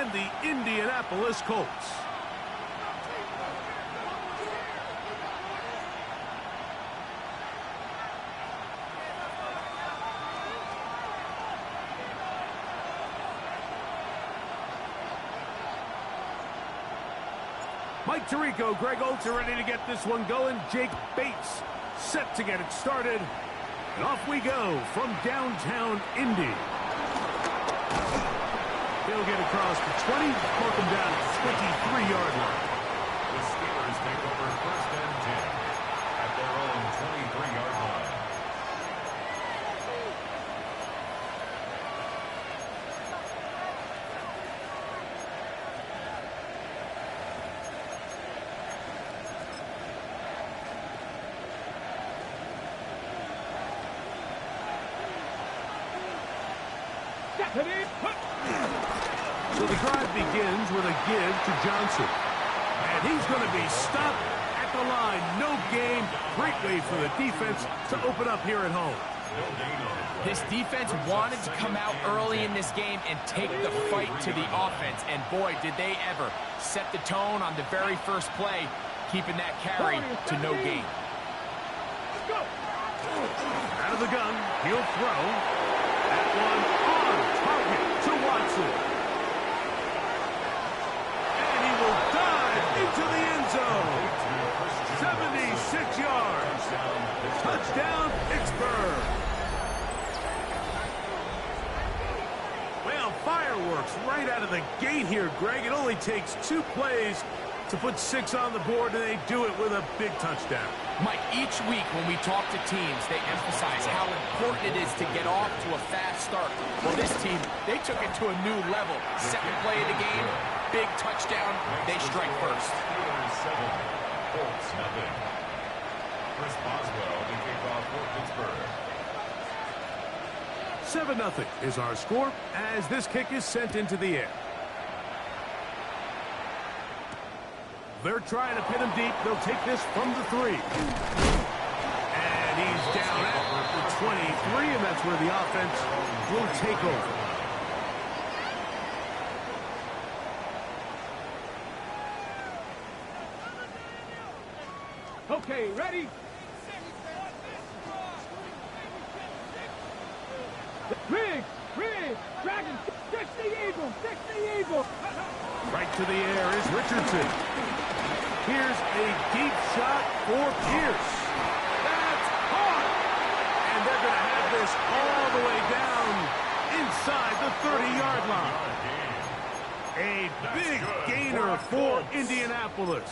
and the Indianapolis Colts. Mike Tirico, Greg Oates are ready to get this one going. Jake Bates set to get it started. And off we go from downtown Indy. He'll get across the 20, mark him down at the 23-yard line. The Steelers take over first and 10 at their own 23-yard line. So the drive begins with a give to Johnson. And he's going to be stopped at the line. No gain. Great way for the defense to open up here at home. This defense wanted to come out early in this game and take the fight to the offense. And boy, did they ever set the tone on the very first play, keeping that carry to no gain. Out of the gun, he'll throw. That one on target to Watson. And he will dive into the end zone. 76 yards. Touchdown, Pittsburgh. Well, fireworks right out of the gate here, Greg. It only takes 2 plays to put 6 on the board, and they do it with a big touchdown. Mike, each week when we talk to teams, they emphasize how important it is to get off to a fast start. Well, this team, they took it to a new level. Second play of the game, big touchdown, they strike first. Steelers 7, Colts nothing. Chris Boswell to kick off for Pittsburgh. 7-0 is our score as this kick is sent into the air. They're trying to pin him deep. They'll take this from the 3. And he's down at the 23, and that's where the offense will take over. Okay, ready? Rig, Dragon, fix the eagle. Right to the air is Richardson. Here's a deep shot for Pierce. That's caught. And they're going to have this all the way down inside the 30-yard line. A big gainer for Indianapolis.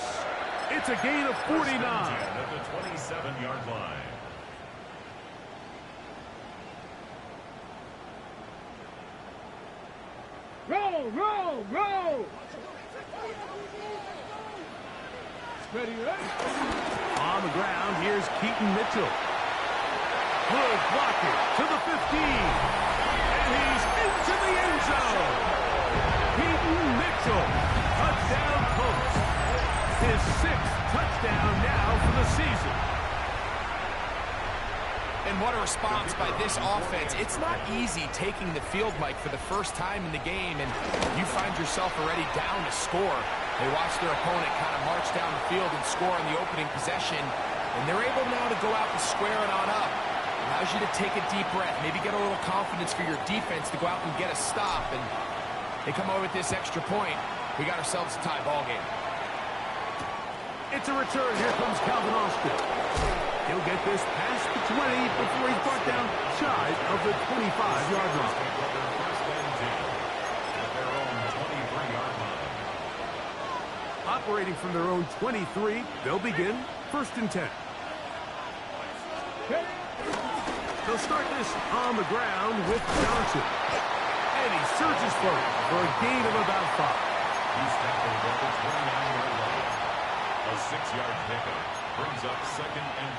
It's a gain of 49. At the 27-yard line. Roll! Ready? On the ground, here's Keaton Mitchell. Good blocking to the 15. And he's into the end zone. Keaton Mitchell, touchdown Colts. His 6th touchdown now for the season. And what a response by this offense. It's not easy taking the field, Mike, for the first time in the game, and you find yourself already down to score. They watch their opponent kind of march down the field and score on the opening possession, and they're able now to go out and square it on up. Allows you to take a deep breath, maybe get a little confidence for your defense to go out and get a stop, and they come over with this extra point. We got ourselves a tie ball game. It's a return. Here comes Calvin Austin. He'll get this past the 20 before he's brought down shy of the 25-yard line. Operating from their own 23, they'll begin 1st and 10. They'll start this on the ground with Johnson. And he surges forward for a gain of about 5. He's tackled at the 29-yard line. A 6-yard pickup brings up 2nd and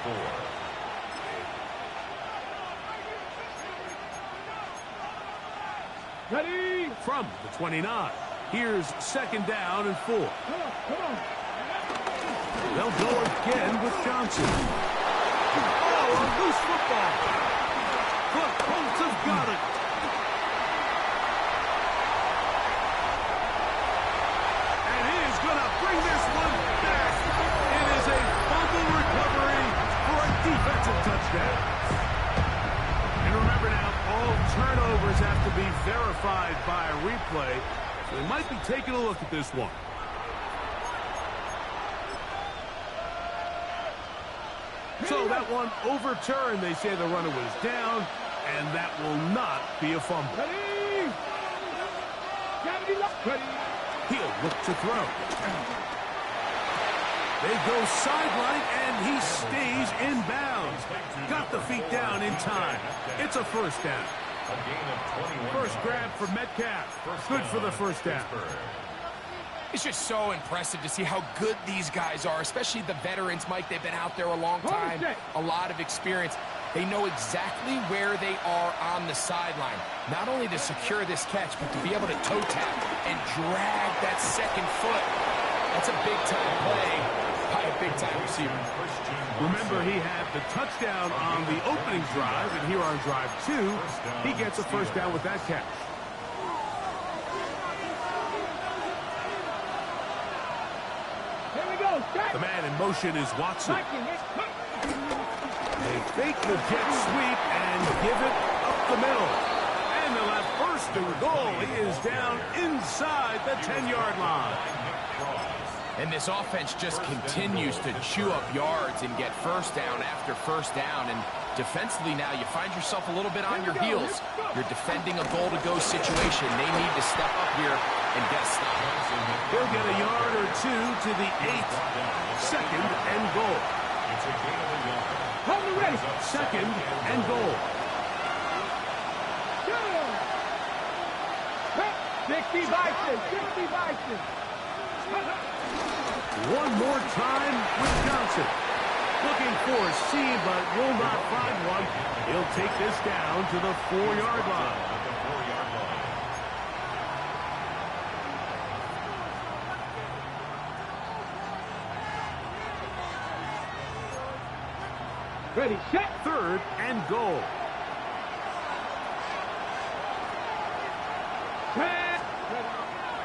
4. Ready? From the 29. Here's 2nd down and 4. Come on. They'll go again with Johnson. Oh, a loose football. The Colts have got it. turnovers have to be verified by a replay, so they might be taking a look at this one. So that one overturned. They say the runner was down, and that will not be a fumble. He'll look to throw. They go sideline, and he stays in bounds. Got the feet down in time. It's a first down. First grab for Metcalf. Good for the first down. It's just so impressive to see how good these guys are, especially the veterans, Mike. They've been out there a long time, a lot of experience. They know exactly where they are on the sideline, not only to secure this catch, but to be able to toe tap and drag that second foot. That's a big-time play by a big-time receiver. Remember, he had the touchdown on the opening drive, and here on drive 2, he gets a first down with that catch. The man in motion is Watson. They fake the jet sweep and give it up the middle. And they'll have first and goal. He is down inside the 10-yard line. And this offense just continues to chew up yards and get first down after first down. And defensively now, you find yourself a little bit on your heels. You're defending a goal-to-go situation. They need to step up here and get a stop. He'll get a yard or two to the 8. Second and goal. Second and goal. 60 Bison. One more time with Johnson. Looking for a seam, but will not find one. He'll take this down to the 4-yard line. Ready, set. Third and goal.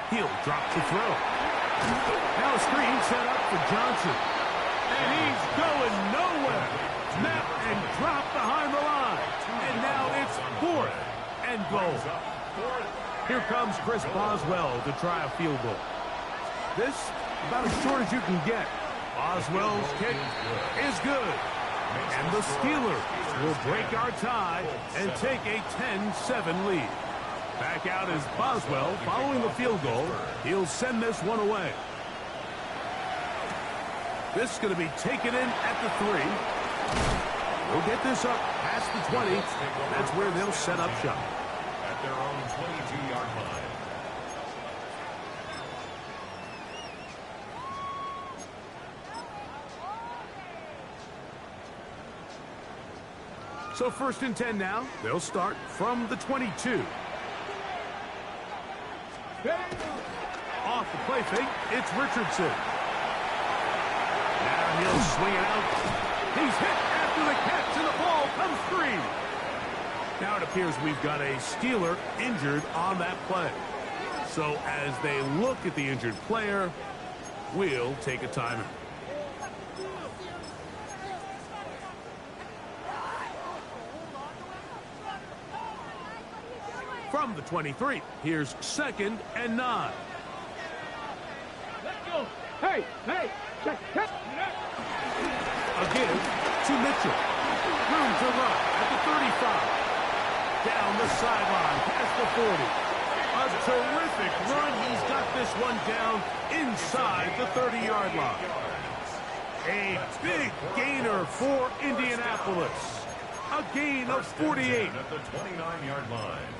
He'll drop to throw. Now a screen set up for Johnson. And he's going nowhere. Snap and drop behind the line. And now it's 4th and goal. Here comes Chris Boswell to try a field goal. This about as short as you can get. Boswell's kick is good. And the Steelers will break our tie and take a 10-7 lead. Back out is Boswell following the field goal. He'll send this one away. This is going to be taken in at the 3. We'll get this up past the 20. That's where they'll set up shop. At their own 22-yard line. So first and 10 now. They'll start from the 22. Off the play fake, it's Richardson. Now he'll swing it out. He's hit after the catch, and the ball comes free. Now it appears we've got a Steeler injured on that play. So as they look at the injured player, we'll take a timeout. From the 23, here's 2nd and 9. Let's go. Hey, check. Again to Mitchell. Room to run at the 35. Down the sideline past the 40. A terrific run. He's got this one down inside the 30-yard line. A big gainer for Indianapolis. A gain of 48. At the 29-yard line.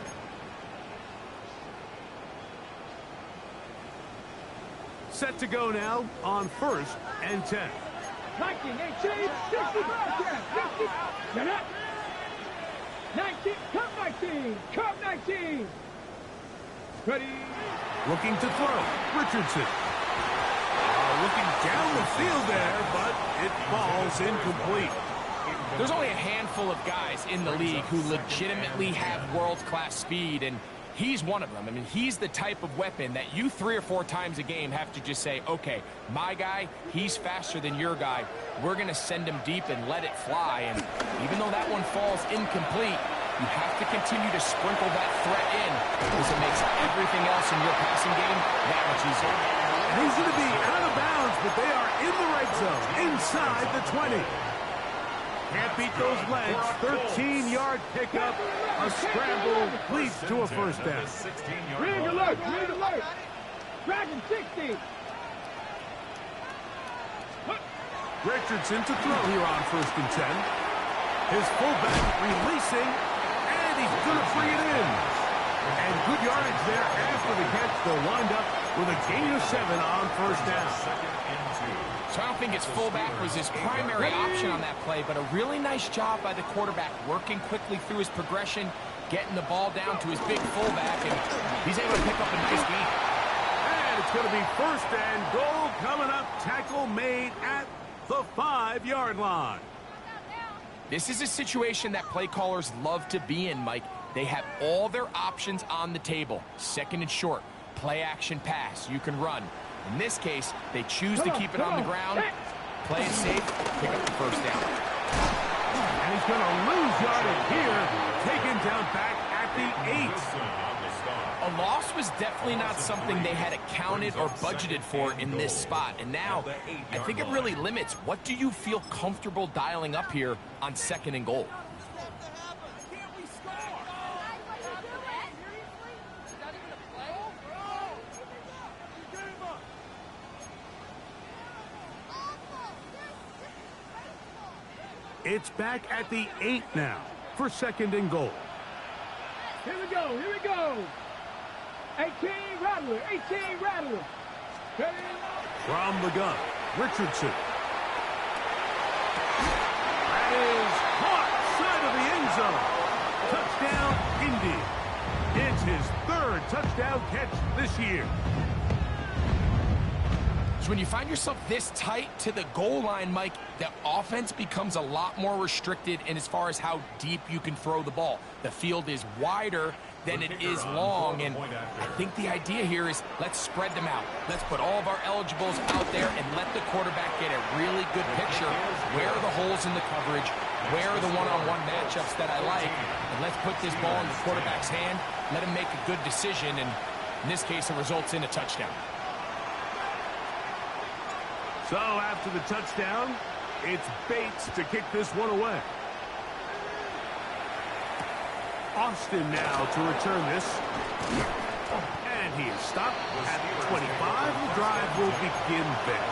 Set to go now on 1st and 10. 19, 60, 19, come 19. Ready. Looking to throw. Richardson. Looking down the field there, but it falls incomplete. There's only a handful of guys in the league who legitimately have world-class speed, and he's one of them. I mean, he's the type of weapon that you 3 or 4 times a game have to just say, okay, my guy, he's faster than your guy. We're going to send him deep and let it fly. And even though that one falls incomplete, You have to continue to sprinkle that threat in because it makes everything else in your passing game that much easier. And he's going to be out of bounds, but they are in the red zone, inside the 20. Can't beat those legs. 13-yard pickup. A scramble leads to a first down. Rig alert, rig alert. Dragon 60. Richardson to throw here on 1st and 10. His fullback releasing, and he's going to bring it in. And good yardage there after the catch. They'll wind up with a gain of 7 on 1st down. So I don't think his fullback was his primary option on that play, but a really nice job by the quarterback working quickly through his progression, getting the ball down to his big fullback, and he's able to pick up a nice gain. And it's going to be 1st and goal coming up. Tackle made at the 5-yard line. This is a situation that play callers love to be in, Mike. They have all their options on the table. 2nd and short, play action pass, you can run. In this case, they choose to keep it on the ground, play it safe, pick up the 1st down. And he's going to lose yardage here, taken down back at the 8. A loss was definitely not something they had accounted or budgeted for in this spot. And now, I think it really limits what do you feel comfortable dialing up here on 2nd and goal. It's back at the 8 now for 2nd and goal. Here we go, here we go. 18 Rattler, 18 Rattler. From the gun, Richardson. That is caught side of the end zone. Touchdown, Indy. It's his 3rd touchdown catch this year. So when you find yourself this tight to the goal line, Mike, the offense becomes a lot more restricted in as far as how deep you can throw the ball. The field is wider than it is long, and I think the idea here is let's spread them out. Let's put all of our eligibles out there and let the quarterback get a really good picture. Where are the holes in the coverage? Where are the one-on-one matchups that I like? And let's put this ball in the quarterback's hand, let him make a good decision, and in this case, it results in a touchdown. So after the touchdown, it's Bates to kick this one away. Austin now to return this. And he is stopped at 25. The drive will begin there.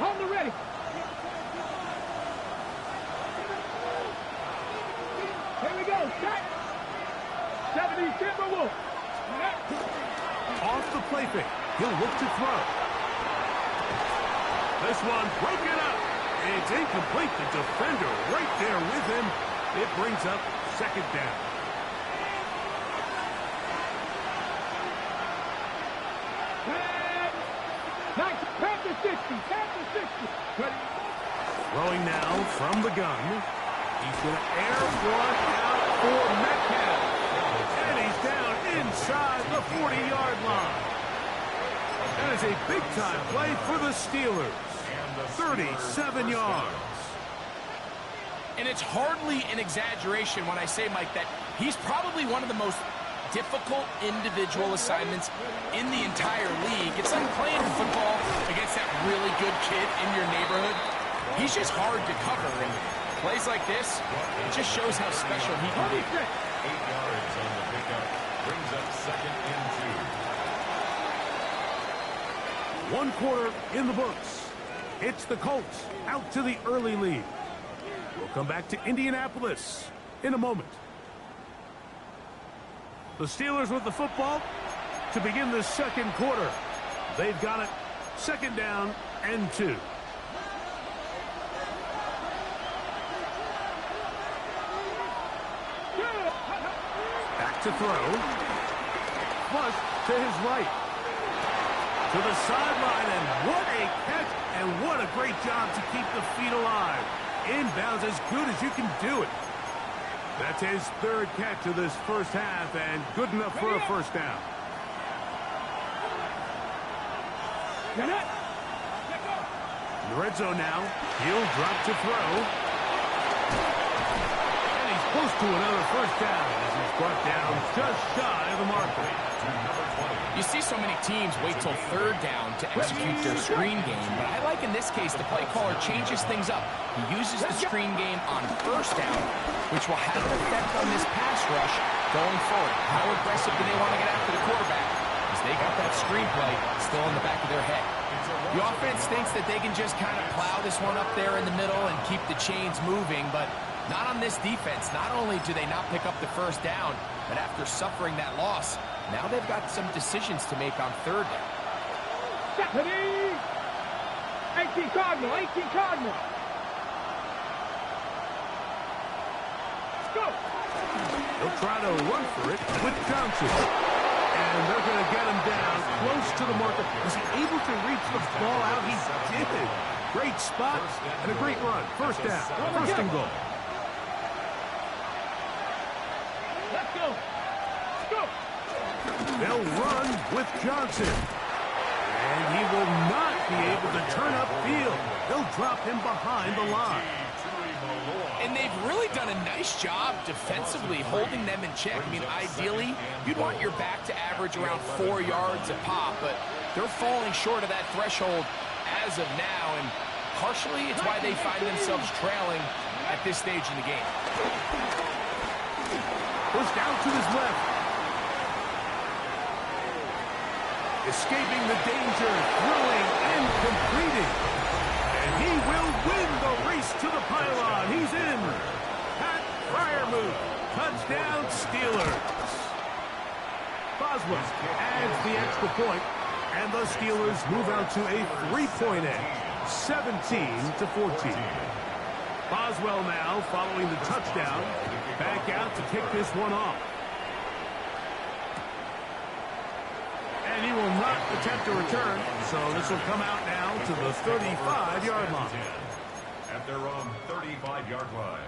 On the ready. Here we go, set. 70 Timberwolves. Off the play fake. He'll look to throw. This one broken up. It's incomplete. The defender right there with him. It brings up 2nd down. Panther 60. Panther 60. Ready. Throwing now from the gun. He's going to air one out for Metcalf. And he's down inside the 40-yard line. That is a big-time play for the Steelers. 37 yards. And it's hardly an exaggeration when I say, Mike, that he's probably one of the most difficult individual assignments in the entire league. It's like playing football against that really good kid in your neighborhood. He's just hard to cover, and plays like this, it just shows how special he can be. 8 yards on the pickup. Brings up 2nd and 2. 1 quarter in the books. It's the Colts out to the early lead. We'll come back to Indianapolis in a moment. The Steelers with the football to begin the 2nd quarter. They've got it 2nd down and 2. Back to throw. Flush to his right. To the sideline, and what a catch, and what a great job to keep the feet alive. Inbounds as good as you can do it. That's his 3rd catch of this first half, and good enough for a first down. Get it. In the red zone now. He'll drop to throw. And he's close to another first down as he's brought down just shy of the marker. You see so many teams wait till third down to execute their screen game, but I like in this case the play caller changes things up. He uses the screen game on first down, which will have an effect on this pass rush going forward. How aggressive do they want to get after the quarterback? Because they got that screen play still in the back of their head. The offense thinks that they can just kind of plow this one up there in the middle and keep the chains moving, but not on this defense. Not only do they not pick up the first down, but after suffering that loss, now they've got some decisions to make on third down. Stephanie! 18 Cardinal, 18 Cardinal. Let's go. He'll try to run for it with Johnson. And they're going to get him down close to the marker. Was he able to reach the ball out? He did. Great spot and a great run. First down. First and goal. Let's go. Let's go. They'll run with Johnson. And he will not be able to turn upfield. They'll drop him behind the line. And they've really done a nice job defensively holding them in check. I mean, ideally, you'd want your back to average around 4 yards a pop, but they're falling short of that threshold as of now, and partially it's why they find themselves trailing at this stage in the game. Pushed out to his left. Escaping the danger, throwing and completing. And he will win the race to the pylon. He's in. Pat Fryermuth. Touchdown, Steelers. Boswell adds the extra point, and the Steelers move out to a 3-point edge, 17-14. Boswell now following the touchdown, back out to kick this one off. And he will not attempt a return, so this will come out now to the 35-yard line. At their own 35-yard line.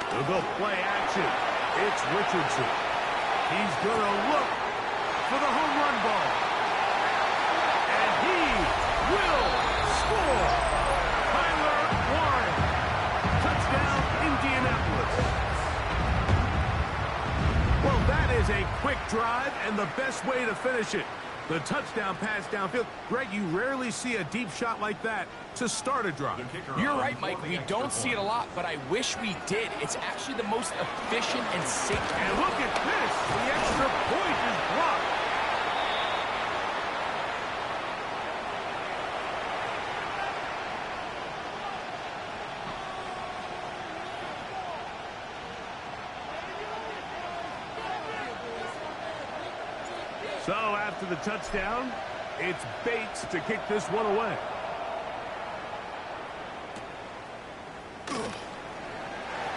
They'll go play action. It's Richardson. He's going to look for the home run ball. And he will score. Tyler Warren. Touchdown, Indianapolis. Well, that is a quick drive and the best way to finish it. The touchdown pass downfield. Greg, you rarely see a deep shot like that to start a drive. You're right, Mike. We don't see it a lot, but I wish we did. It's actually the most efficient and safe. And look at this. The extra point is blocked. So after the touchdown, it's Bates to kick this one away.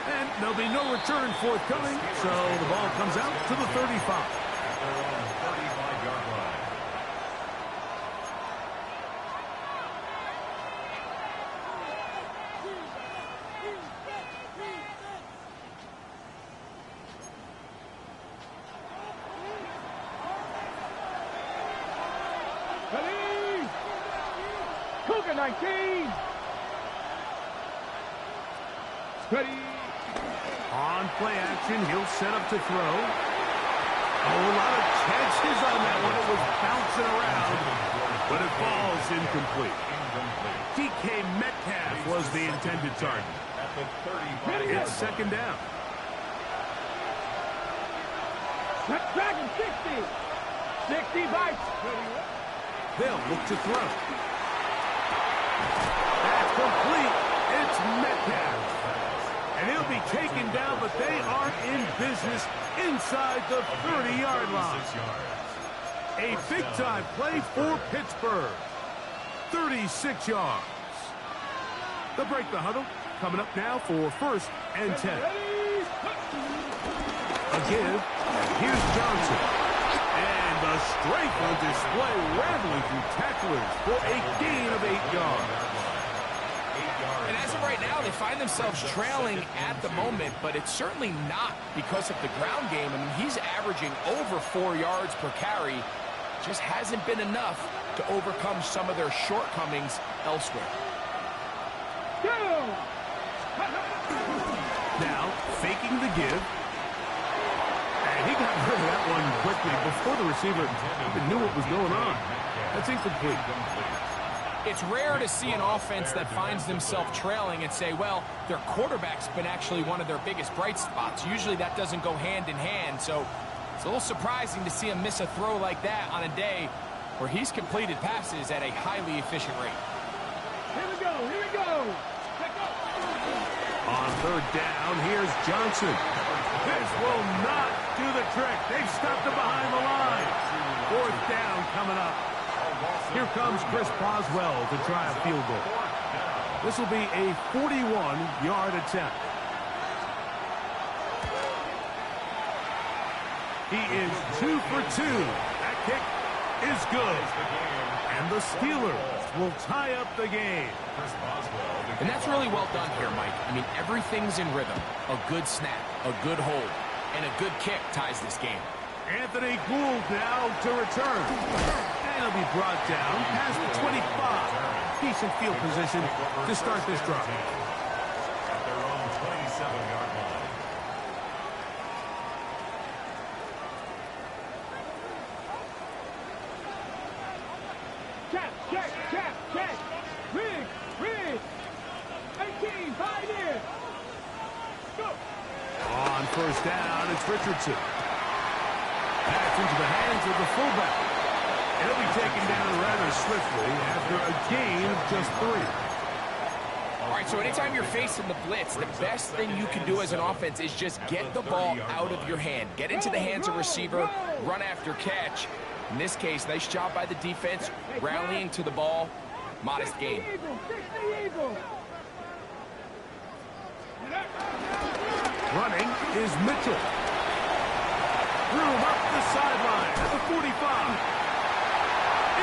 And there'll be no return forthcoming, so the ball comes out to the 35. At their own 35-yard line. Ready? Cougar 19. Ready? On play action, he'll set up to throw. Oh, a lot of chances on that one. It was bouncing around, but it falls incomplete. DK Metcalf was the intended target. At the 35. It's second down. Dragon 60. 60 bites. They'll look to throw. That's complete. It's Metcalf. And he'll be taken down, but they are in business inside the 30-yard line. A big-time play for Pittsburgh. 36 yards. They'll break the huddle. Coming up now for first and 10. A give. Here's Johnson. The strength on display, rattling through tacklers for a gain of 8 yards. And as of right now, they find themselves trailing at the moment, but it's certainly not because of the ground game. I mean, he's averaging over 4 yards per carry. Just hasn't been enough to overcome some of their shortcomings elsewhere. Now, faking the give. And he got rid of that one quickly before the receiver even knew what was going on. That's incomplete. It's rare to see an offense that finds themselves trailing and say, well, their quarterback's been actually one of their biggest bright spots. Usually that doesn't go hand in hand, so it's a little surprising to see him miss a throw like that on a day where he's completed passes at a highly efficient rate. Here we go, here we go. On third down, here's Johnson. This will not do the trick. They've stopped him behind the line. Fourth down coming up. Here comes Chris Boswell to try a field goal. This will be a 41-yard attempt. He is 2 for 2. That kick is good. And the Steelers will tie up the game. And that's really well done here, Mike. I mean, everything's in rhythm. A good snap, a good hold, and a good kick ties this game. Anthony Kool1 now to return. And he'll be brought down past the 25. Decent field position to start this drive. At their own 27-yard line. Catch. Rig. 18, 5 in. Go. On first down, it's Richardson. Pass into the hands of the fullback. He'll be taken down rather swiftly after a gain of just 3. All right, so anytime you're facing the blitz, the best thing you can do as an offense is just get the ball out of your hand. Get into the hands of receiver, run after catch. In this case, nice job by the defense, rallying to the ball. Modest gain. Running is Mitchell. Threw him up the sideline at the 45.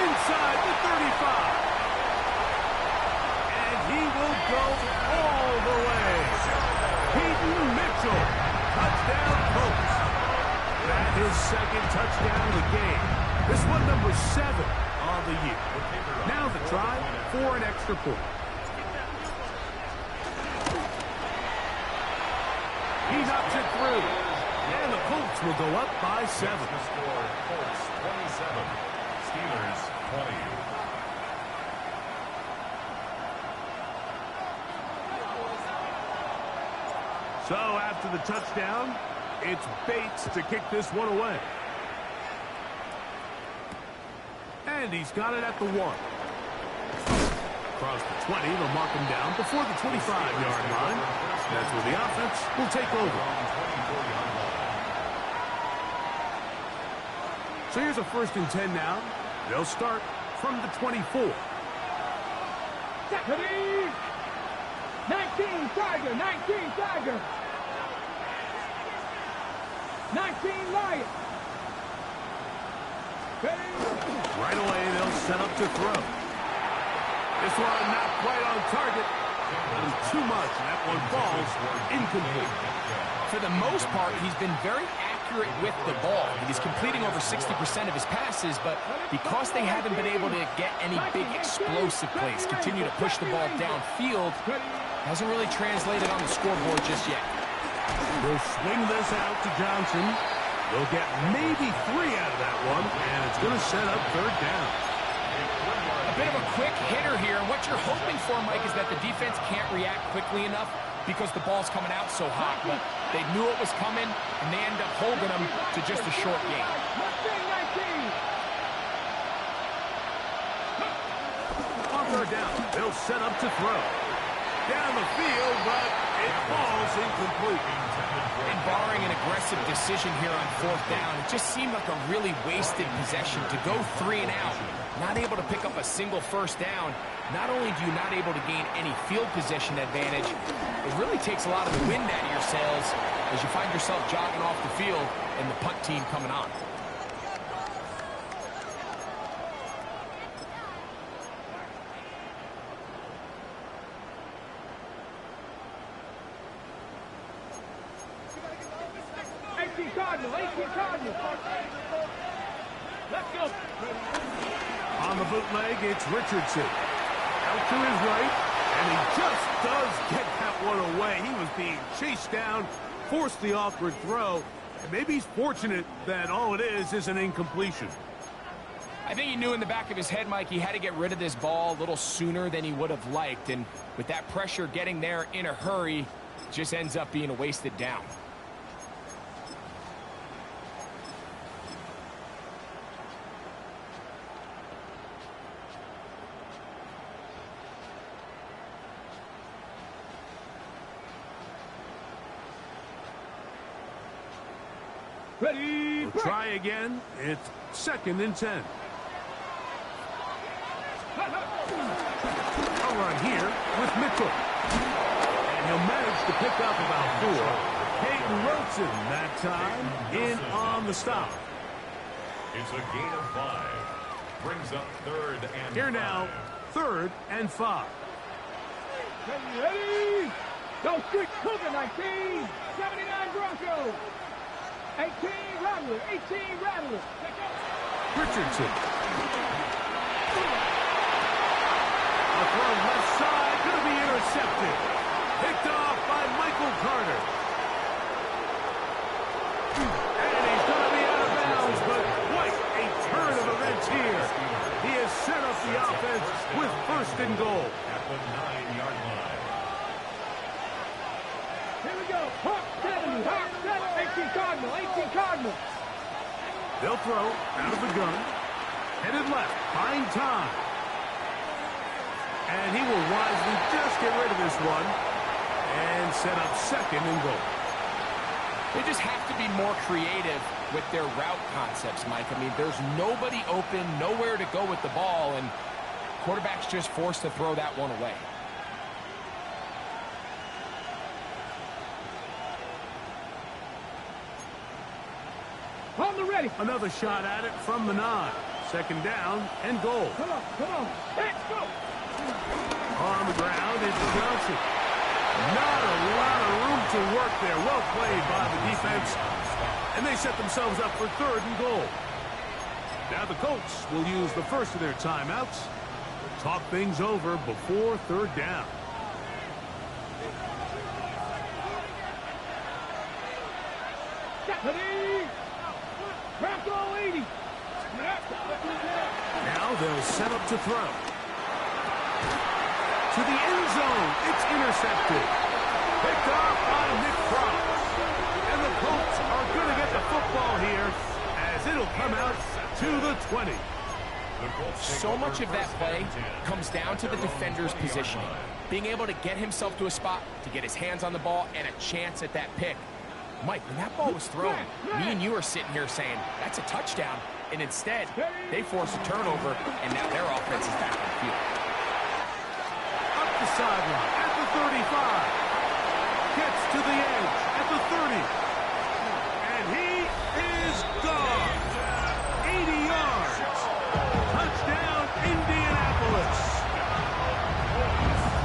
Inside the 35. And he will go all the way. Keaton Mitchell. Touchdown, Colts. That is second touchdown of the game. This one number 7 on the year. Now the try for an extra point. He knocks it through. And the Colts will go up by 7. The score, Colts 27, Steelers 20. So after the touchdown, it's Bates to kick this one away. And he's got it at the 1. Across the 20, they'll mark him down before the 25-yard line. That's where the offense will take over. So here's a 1st and 10 now. They'll start from the 24. 19 Tiger, 19 Lion. Right away, they'll set up to throw. This one not quite on target. Too much, and that one falls incomplete. For the most part, he's been very accurate with the ball. He's completing over 60% of his passes, but because they haven't been able to get any big explosive plays, continue to push the ball downfield, hasn't really translated on the scoreboard just yet. They'll swing this out to Johnson. They'll get maybe 3 out of that one, and it's going to set up 3rd down. A bit of a quick hitter here, and what you're hoping for, Mike, is that the defense can't react quickly enough because the ball's coming out so hot, but they knew it was coming, and they end up holding them to just a short gain. On 3rd down, they'll set up to throw. Down the field, but it falls incomplete. And barring an aggressive decision here on 4th down, it just seemed like a really wasted possession to go 3 and out. Not able to pick up a single 1st down. Not only do you not able to gain any field position advantage, it really takes a lot of the wind out of your sails as you find yourself jogging off the field and the punt team coming on. Cardinal, 18 Cardinal. Let's go. On the bootleg, it's Richardson. Out to his right, and he just does get that one away. He was being chased down, forced the awkward throw, and maybe he's fortunate that all it is an incompletion. I think he knew in the back of his head, Mike, he had to get rid of this ball a little sooner than he would have liked, and with that pressure getting there in a hurry, it just ends up being a wasted down. Ready, We'll try again. It's 2nd and 10. A run here with Mitchell. And he'll manage to pick up about 4. Peyton Rosen that time in on the stop. It's a gain of 5. Brings up 3rd and Here 5. now, 3rd and 5. ready. Go Street Cougar, 19. 79 Broncos. 18 Rattler, 18 Rattler. Richardson. A throw left side, going to be intercepted. Picked off by Michael Carter. And he's going to be out of bounds, but quite a turn of events here. He has set up the offense with 1st and goal. At the 9-yard line. Here we go. Hawk 70, Hawk 70, 18 Cardinal, 18 Cardinal. They'll throw out of the gun. Headed left, buying time. And he will wisely just get rid of this one and set up 2nd and goal. They just have to be more creative with their route concepts, Mike. I mean, there's nobody open, nowhere to go with the ball, and quarterback's just forced to throw that one away. On the ready. Another shot at it from the 9. 2nd down and goal. Come on. Let's go. On the ground, it's Johnson. Not a lot of room to work there. Well played by the defense. And they set themselves up for 3rd and goal. Now the Colts will use the first of their timeouts to talk things over before 3rd down. Ready. Bronco 80. Now they'll set up to throw. To the end zone. It's intercepted. Picked off by Nick Cross. And the Colts are going to get the football here as it'll come out to the 20. So much of that play comes down to the defender's positioning. Being able to get himself to a spot, to get his hands on the ball, and a chance at that pick. Mike, when that ball was thrown, me and you are sitting here saying, that's a touchdown. And instead, they force a turnover, and now their offense is back on the field. Up the sideline at the 35. Gets to the edge at the 30. And he is gone. 80 yards. Touchdown, Indianapolis.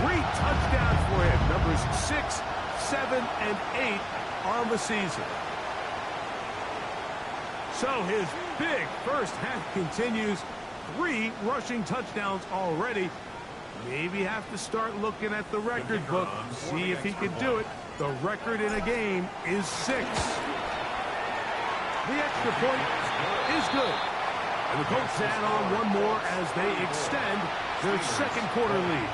3 touchdowns for him. Numbers 6, 7, and 8 on the season. So his big first half continues. 3 rushing touchdowns already. Maybe have to start looking at the record book, see if he can do it. The record in a game is 6. The extra point is good. And the Colts add on one more as they extend their 2nd quarter lead.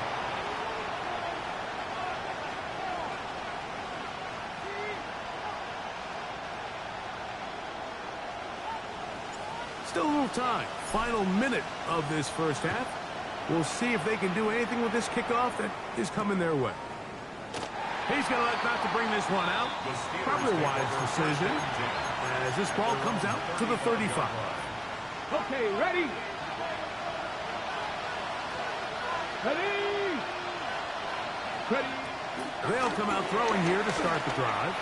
Still a little time. Final minute of this first half. We'll see if they can do anything with this kickoff that is coming their way. He's going to elect not to bring this one out. Probably a wise decision as this ball comes out to the 35. Okay, ready. They'll come out throwing here to start the drive.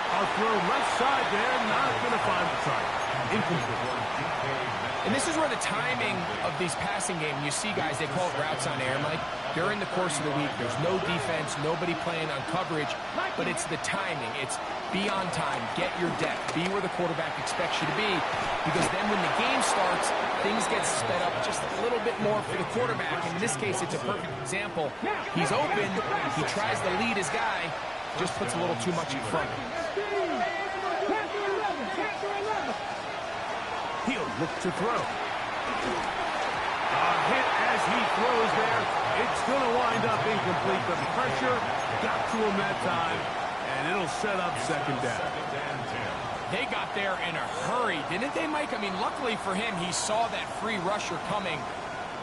A throw left side there, not going to find the target. Incomplete. And this is where the timing of these passing games, you see guys, they call it routes on air, Mike. During the course of the week, there's no defense, nobody playing on coverage, but it's the timing. It's be on time, get your depth, be where the quarterback expects you to be, because then when the game starts, things get sped up just a little bit more for the quarterback. In this case, it's a perfect example. He's open, he tries to lead his guy, just puts a little too much in front. He'll look to throw. A hit as he throws there. It's going to wind up incomplete. The pressure got to him that time, and it'll set up second down. They got there in a hurry, didn't they, Mike? I mean, luckily for him, he saw that free rusher coming,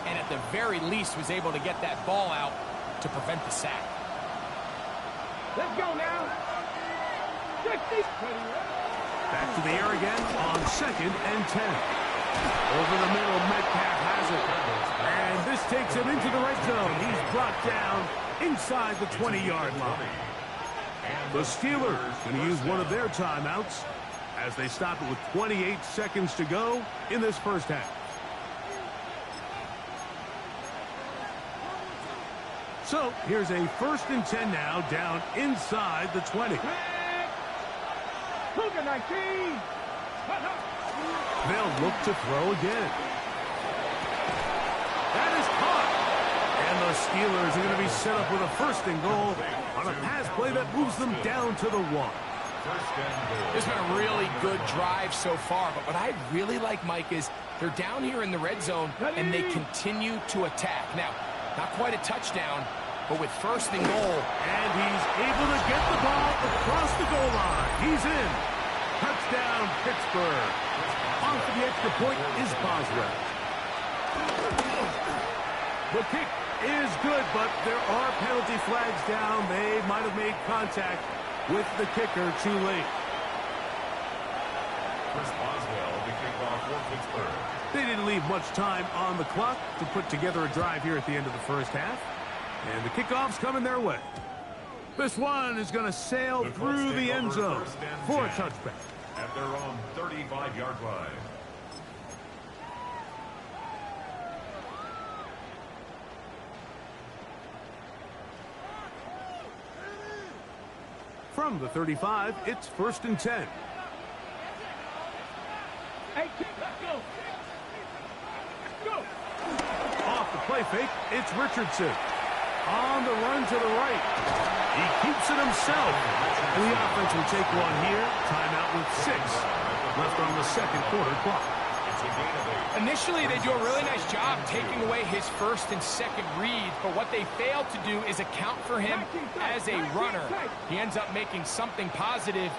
and at the very least was able to get that ball out to prevent the sack. Let's go now. 60. Back to the air again on 2nd and 10. Over the middle, Metcalf has it. And this takes him into the red zone. He's brought down inside the 20-yard line. The Steelers going to use one of their timeouts as they stop it with 28 seconds to go in this first half. So here's a 1st and 10 now, down inside the 20. Kool1 19. They'll look to throw again. That is caught. And the Steelers are going to be set up with a 1st and goal on a pass play that moves them down to the 1. This has been a really good drive so far, but what I really like, Mike, is they're down here in the red zone, and they continue to attack. Now, not quite a touchdown, but with 1st and goal. And he's able to get the ball across the goal line. He's in. Touchdown, Pittsburgh. On for the extra point is Boswell. The kick is good, but there are penalty flags down. They might have made contact with the kicker too late. Chris Boswell, the kickoff for Pittsburgh. They didn't leave much time on the clock to put together a drive here at the end of the first half. And the kickoff's coming their way. This one is going to sail through the end zone for a touchback. At their own 35-yard line. From the 35, it's 1st and 10. 18. Let's go. Go. Off the play fake, it's Richardson. On the run to the right. He keeps it himself. And the offense will take one here. Timeout with 6 left on the 2nd quarter clock. Initially, they do a really nice job taking away his 1st and 2nd read, but what they fail to do is account for him as a runner. He ends up making something positive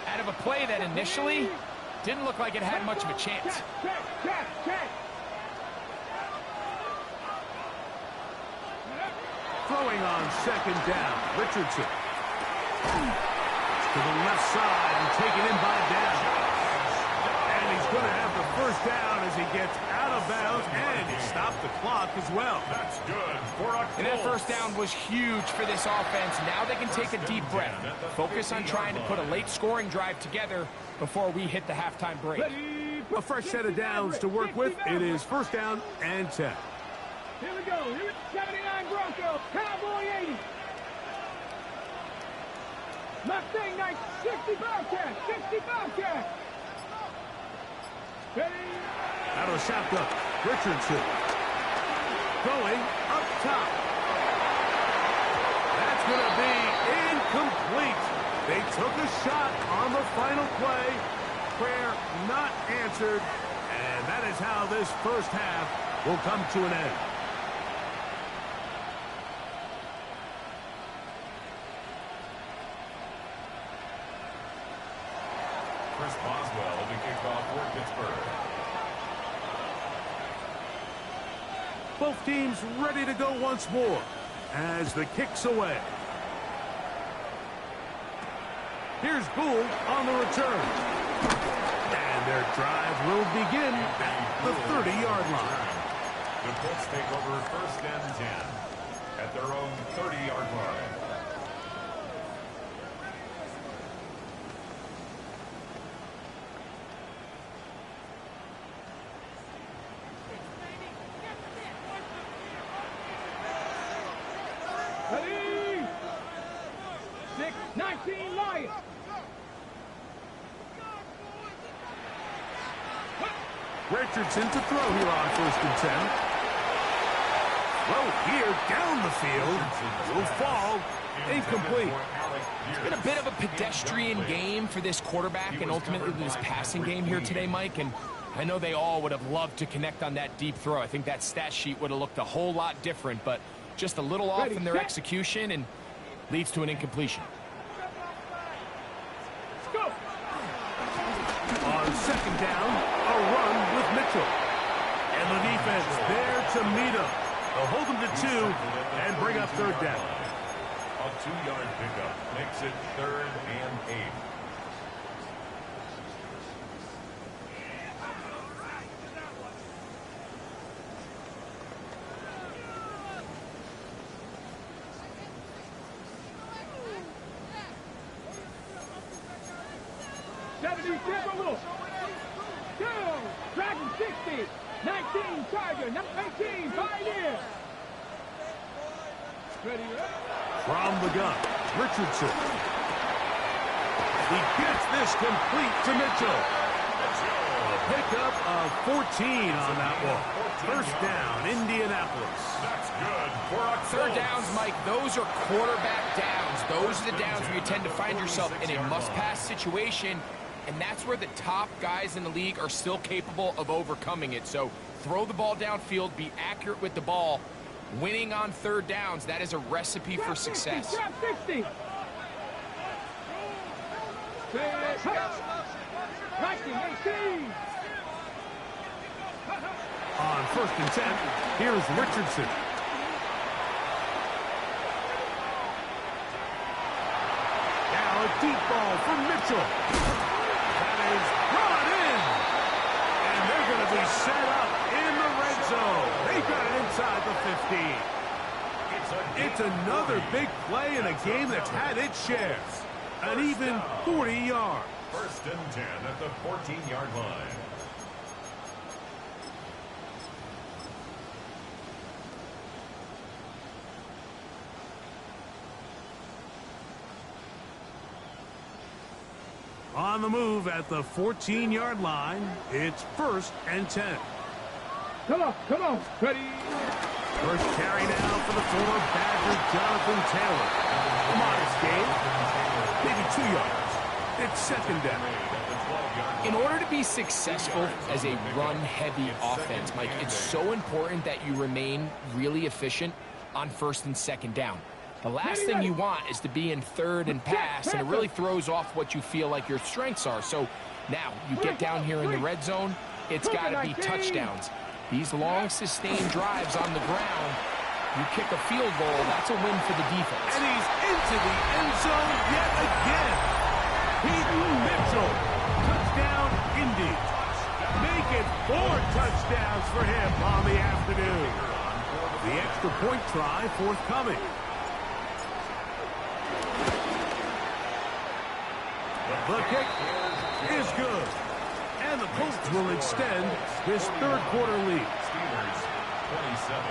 out of a play that initially didn't look like it had much of a chance. Throwing on 2nd down, Richardson. To the left side and taken in by down. And he's going to have the 1st down as he gets out of bounds, and he stopped the clock as well. That's good for a And that 1st down was huge for this offense. Now they can take a deep breath. Focus on trying to put a late scoring drive together before we hit the halftime break. A fresh set of downs to work with. It is 1st down and 10. Here we go. 79 Broncos. Cowboy 80. Mustang 65 cat. 65 cat. Ready? Out of the shotgun, Richardson. Going up top. That's going to be incomplete. They took a shot on the final play. Prayer not answered. And that is how this first half will come to an end. Chris Boswell, the kickoff for Pittsburgh. Both teams ready to go once more as the kick's away. Here's Gould on the return. And their drive will begin at the 30-yard line. The Colts take over 1st and 10 at their own 30-yard line. Richardson to throw here on 1st and 10. Throw here down the field. Will fall. Incomplete. It's been a bit of a pedestrian game for this quarterback and ultimately this passing game here today, Mike. And I know they all would have loved to connect on that deep throw. I think that stat sheet would have looked a whole lot different, but just a little off in their execution and leads to an incompletion. On 2nd down, a run with Mitchell. And the defense there to meet him. They'll hold him to 2 and bring up 3rd down. A 2-yard pickup makes it 3rd and 8. Dragon 60, 19 Charger, number 18 Pioneer. From the gun, Richardson. He gets this complete to Mitchell. A pickup of 14 on that one. 1st down, Indianapolis. That's good for a 3rd downs, Mike, those are quarterback downs. Those are the downs where you tend to find yourself in a must-pass situation, and that's where the top guys in the league are still capable of overcoming it. So throw the ball downfield, be accurate with the ball. Winning on 3rd downs, that is a recipe for success. Trap 60. Pricing 18. On 1st and 10, here's Richardson. Now a deep ball from Mitchell. That is brought in. And they're going to be set up in the red zone. They got it inside the 15. It's another big play in a game that's had its share. An even 40 yards. 1st and 10 at the 14-yard line. On the move at the 14-yard line, it's 1st and 10. Come on, ready. First carry now for the former Badger, Jonathan Taylor. A modest gain, maybe 2 yards. It's 2nd down. In order to be successful as a run-heavy offense, Mike, it's so important that you remain really efficient on 1st and 2nd down. The last thing you want is to be in 3rd and pass, and it really throws off what you feel like your strengths are. So now you get down here in the red zone, it's got to be touchdowns. These long, sustained drives on the ground, you kick a field goal, that's a win for the defense. And he's into the end zone yet again. Keaton Mitchell. Touchdown, Indy. Make it 4 touchdowns for him on the afternoon. The extra point try forthcoming. The kick is good. And the Colts will extend this 3rd quarter lead. Steelers 27.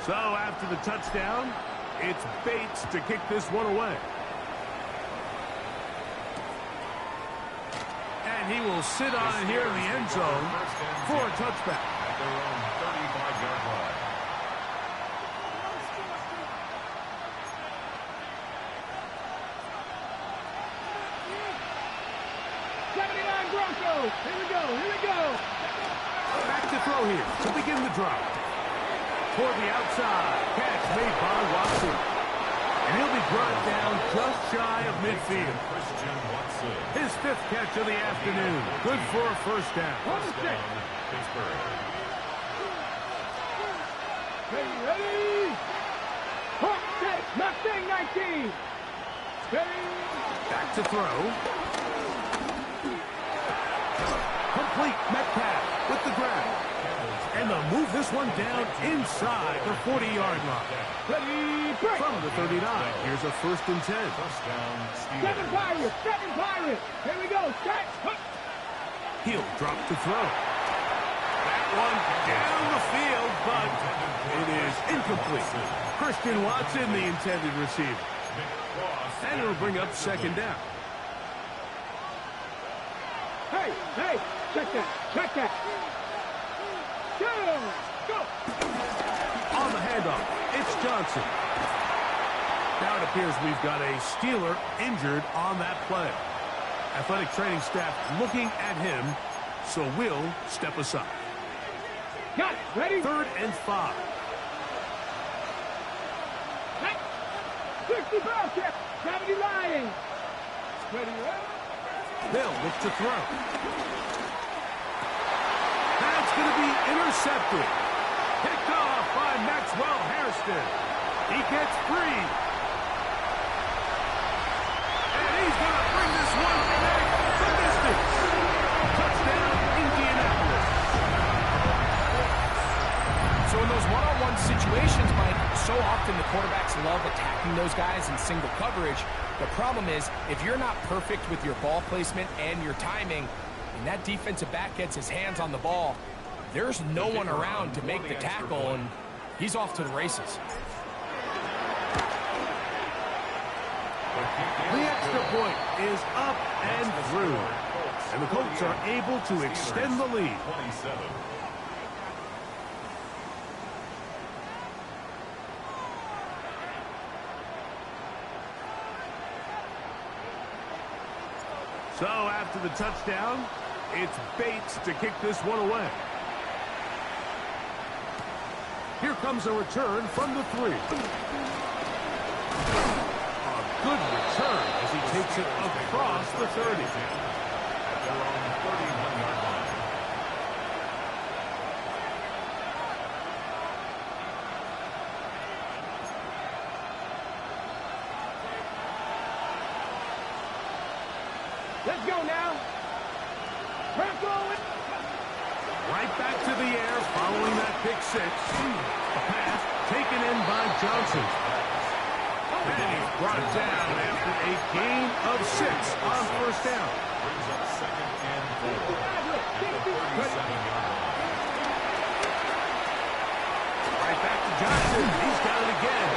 So after the touchdown, it's Bates to kick this one away. And he will sit on it here in the end zone for a touchback. At their own 35-yard line. Here we go. Back to throw here to begin the drive. Toward the outside. Catch made by Watson. And he'll be brought down just shy of midfield. His 5th catch of the afternoon. Good for a 1st down. Pittsburgh. Ready. Hawk set. Mustang 19. Ready. Back to throw. Complete. Metcalf with the grab. And they'll move this one down inside the 40-yard line. Ready, break. From the 39, here's a 1st and 10. 1st down, Seven Pirates. Here we go. Set. He'll drop to throw. That one down the field, but it is incomplete. Christian Watson, the intended receiver. Cross And it'll bring up second down. Hey, check that. Go. On the handoff, it's Johnson. Now it appears we've got a Steeler injured on that play. Athletic training staff looking at him, so we'll step aside. Got it. Ready? 3rd and 5. 60 ball check. 70 lying. Ready, Bill looks to throw. That's going to be intercepted. Picked off by Maxwell Hairston. He gets free. And he's going to bring this one back the distance. Touchdown, Indianapolis. So in those one-on-one situations, Mike, so often the quarterbacks love attacking those guys in single coverage. The problem is, if you're not perfect with your ball placement and your timing, and that defensive back gets his hands on the ball, there's no one around to make the tackle, and he's off to the races. The extra point is up and through. And the Colts are able to extend the lead. 27. So after the touchdown, it's Bates to kick this one away. Here comes a return from the 3. A good return as he takes it across the 30. At their own 31-yard line. Let's go now. Right back to the air following that pick 6. A pass taken in by Johnson. And he's brought down after a gain of 6 on 1st down. Brings up 2nd and 4 at the 37-yard line. Right back to Johnson. He's got it again.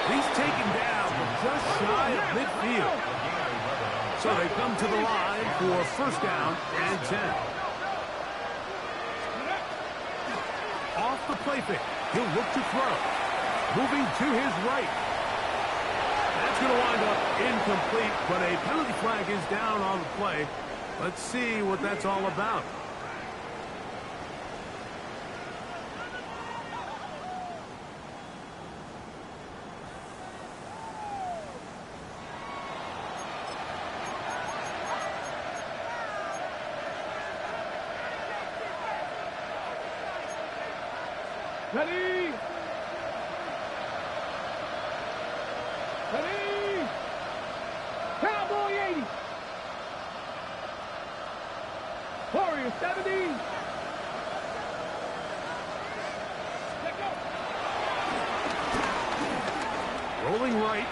He's taken down just shy of midfield. So they come to the line for 1st down and 10. Off the play fake. He'll look to throw. Moving to his right. That's going to wind up incomplete, but a penalty flag is down on the play. Let's see what that's all about. Ready? Cowboy 80. Warrior 70. Let go. Rolling right.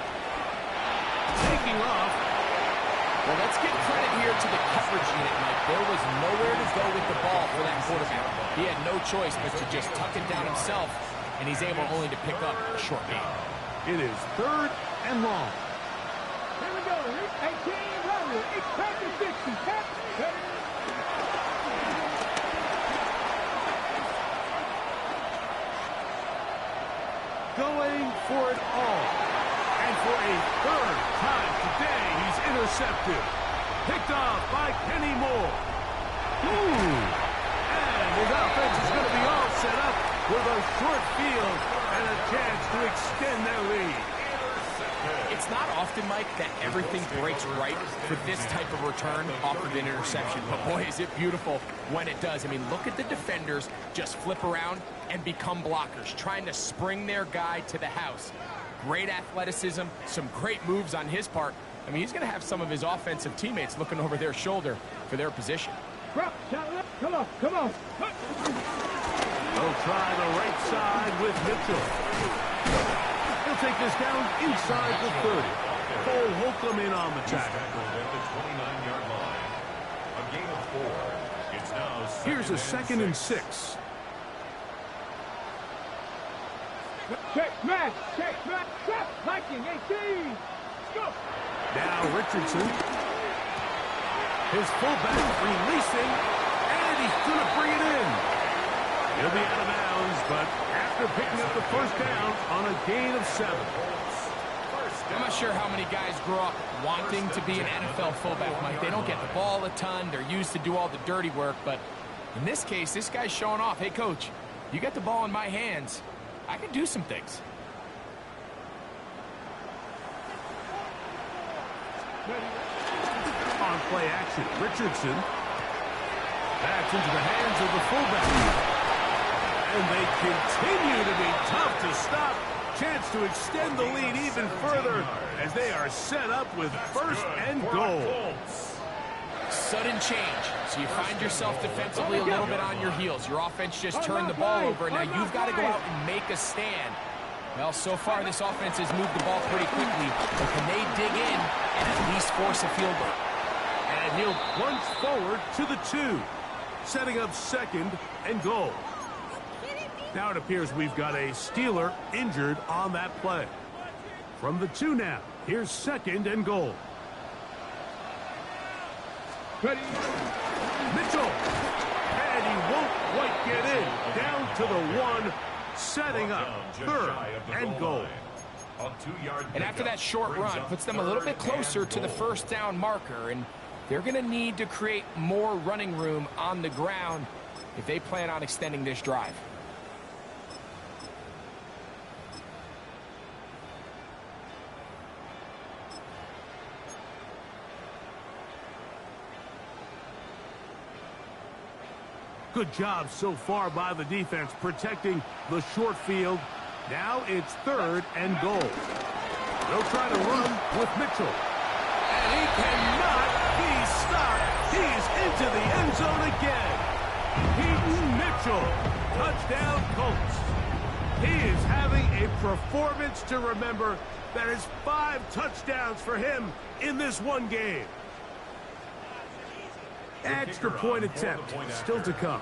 Taking off. Well, let's give credit here to the coverage unit, Mike. There was nowhere to go with the ball for that quarterback. He had no choice but to just tuck it down himself, and he's able only to pick up a short gain. It is 3rd and long. Here we go. 18 Warrior. It's back to 60. Going for it all. And for a 3rd time today, he's intercepted. Picked off by Kenny Moore. And his offense is going to be all set up with a short field and a chance to extend their lead. It's not often, Mike, that everything breaks right for this type of return off of an interception. But boy, is it beautiful when it does. I mean, look at the defenders just flip around and become blockers, trying to spring their guy to the house. Great athleticism, some great moves on his part. I mean, he's going to have some of his offensive teammates looking over their shoulder for their position. Come on. They'll try the right side with Mitchell. He'll take this down inside the 30. Cole Holcomb in on the tackle. At the 29-yard line. A gain of 4. It's now Here's a 2nd and 6. Check, smash. Viking 18. Now Richardson. His fullback releasing, and he's going to bring it in. He'll be out of bounds, but after picking up the first down on a gain of 7. I'm not sure how many guys grow up wanting to be an NFL fullback, Mike. They don't get the ball a ton. They're used to do all the dirty work. But in this case, this guy's showing off, hey, coach, you get the ball in my hands. I can do some things. On play action, Richardson. That's into the hands of the fullback. And they continue to be tough to stop. Chance to extend the lead even further as they are set up with first and goal. Sudden change. So you find yourself defensively a little bit on your heels. Your offense just turned the ball over. Now you've got to go out and make a stand. Well, so far this offense has moved the ball pretty quickly. But can they dig in and at least force a field goal? And he'll plunge forward to the 2, setting up second and goal. Now it appears we've got a Steeler injured on that play. From the 2 now, here's second and goal. Ready. Mitchell, and he won't quite get in. Down to the 1, setting up third and goal. And after that short run, puts them a little bit closer to the first down marker, and they're going to need to create more running room on the ground if they plan on extending this drive. Good job so far by the defense protecting the short field. Now it's third and goal. They'll try to run with Mitchell. And he cannot be stopped. He's into the end zone again. Keaton Mitchell, touchdown Colts. He is having a performance to remember. That is 5 touchdowns for him in this one game. Extra point attempt still to come.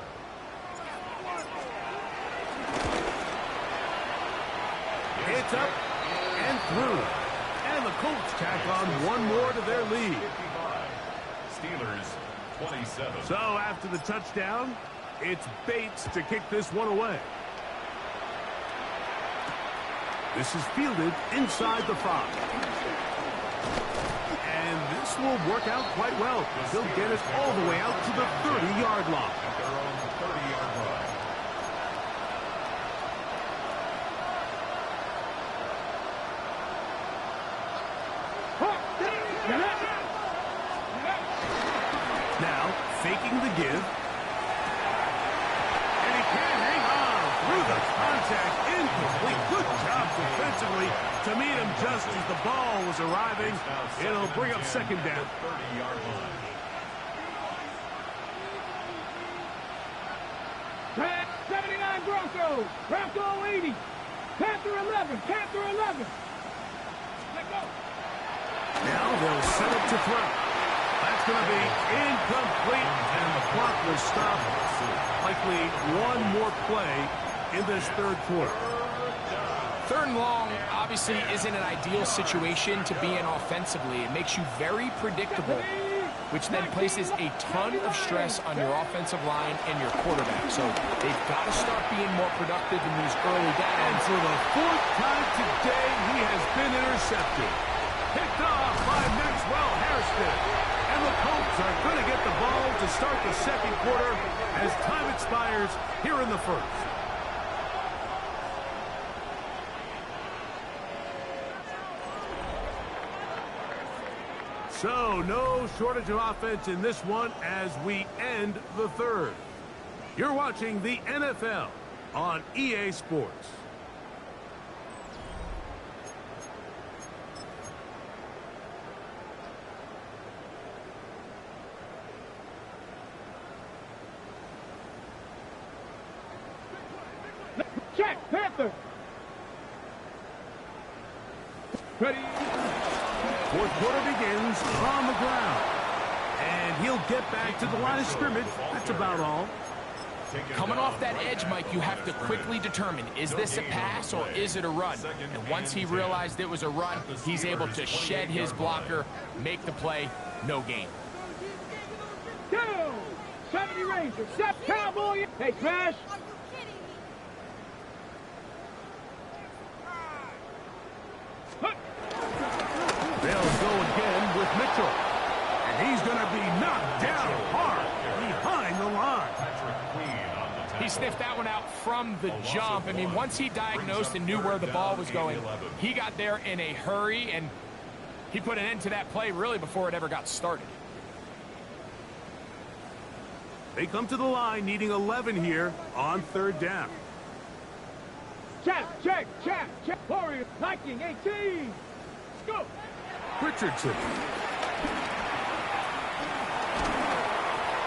It's up and through. And the Colts tack on one more to their lead. Steelers 27. So after the touchdown, it's Bates to kick this one away. This is fielded inside the 5. And this will work out quite well. He'll get it all the way out to the 30-yard line. At their own 30-yard line. Now, faking the give. And he can't hang on through the contact. Incomplete. Good job defensively to meet him just as the ball was arriving. It'll bring up second down. 30-yard line. Track 79 Broncos. Bronco 80. Panther 11. Panther 11. Let go. Now they'll set up to throw. That's going to be incomplete, and the clock will stop. Likely one more play in this third quarter. Third and long obviously isn't an ideal situation to be in offensively. It makes you very predictable, which then places a ton of stress on your offensive line and your quarterback. So they've got to start being more productive in these early downs. And for the 4th time today, he has been intercepted. Picked off by Maxwell Hairston. And the Colts are going to get the ball to start the second quarter as time expires here in the first. So, no shortage of offense in this one as we end the third. You're watching the NFL on EA Sports. Check. Panther. Ready. Fourth quarter begins on the ground. And he'll get back to the line of scrimmage. That's about all. Coming off that edge, Mike, you have to quickly determine, is this a pass or is it a run? And once he realized it was a run, he's able to shed his blocker, make the play, no gain. 70 Rangers, set Cowboy. Hey, Trash. They'll go again with Mitchell. And he's going to be knocked down hard behind the line. He sniffed that one out from the jump. I mean, once he diagnosed and knew where the ball was going, he got there in a hurry, and he put an end to that play really before it ever got started. They come to the line needing 11 here on 3rd down. Check. Warriors, Viking, 18. Go. Richardson.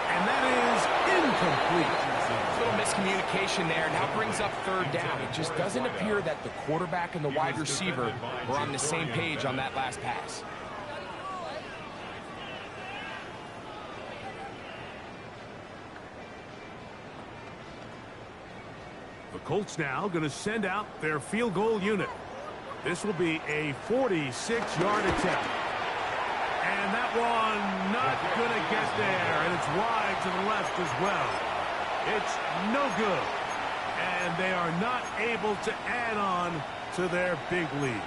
And that is incomplete. A little miscommunication there. Now brings up 3rd down. It just doesn't appear that the quarterback and the wide receiver were on the same page on that last pass. The Colts now going to send out their field goal unit. This will be a 46-yard attempt. And that one not going to get there, and it's wide to the left as well. It's no good, and they are not able to add on to their big lead.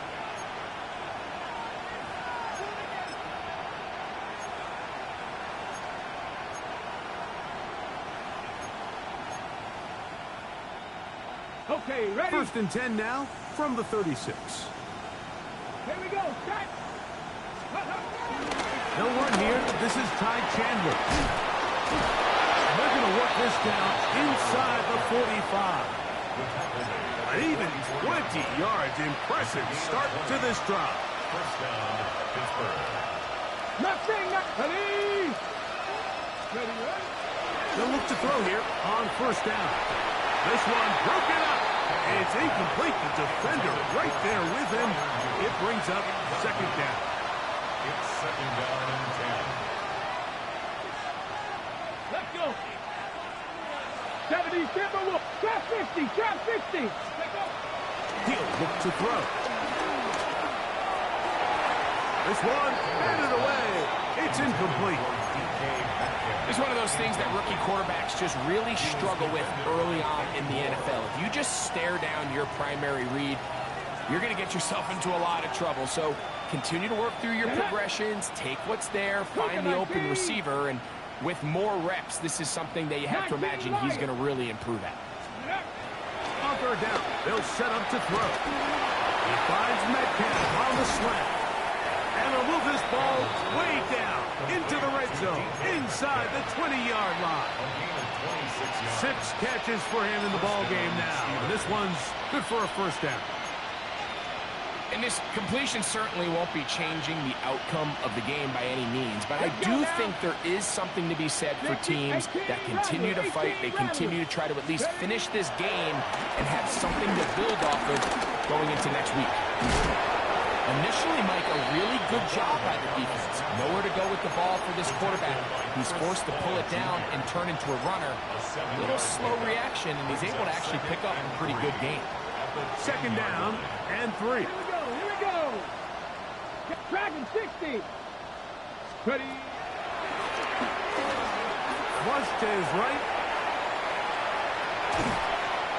Okay, ready? 1st and 10 now from the 36. Here we go. Set. No one here. This is Ty Chandler. They're going to work this down inside the 45. An even 20 yards. Impressive start to this drive. First down, Pittsburgh. Nothing. Ready? Ready? They'll look to throw here on 1st down. This one broken up. It's incomplete. The defender right there with him. It brings up 2nd down. It's 2nd down and 10. Let's go. 70, Timberwolves. Trap 50, trap 50. Let's go. He'll look to throw. This one batted away. It's incomplete. It's one of those things that rookie quarterbacks just really struggle with early on in the NFL. If you just stare down your primary read, you're going to get yourself into a lot of trouble. So continue to work through your progressions, take what's there, find the open receiver, and with more reps, this is something that you have to imagine he's going to really improve at. On 3rd down, they'll set up to throw. He finds Metcalf on the slant. And they'll move this ball way down into the red zone, inside the 20-yard line. 6 catches for him in the ball game now. And this one's good for a 1st down. And this completion certainly won't be changing the outcome of the game by any means, but I do think there is something to be said for teams that continue to fight. They continue to try to at least finish this game and have something to build off of going into next week. Initially, Mike, a really good job by the defense. Nowhere to go with the ball for this quarterback. He's forced to pull it down and turn into a runner. A little slow reaction, and he's able to actually pick up a pretty good game. 2nd down and 3. Here we go. Dragon 60. Ready? Flushed to his right.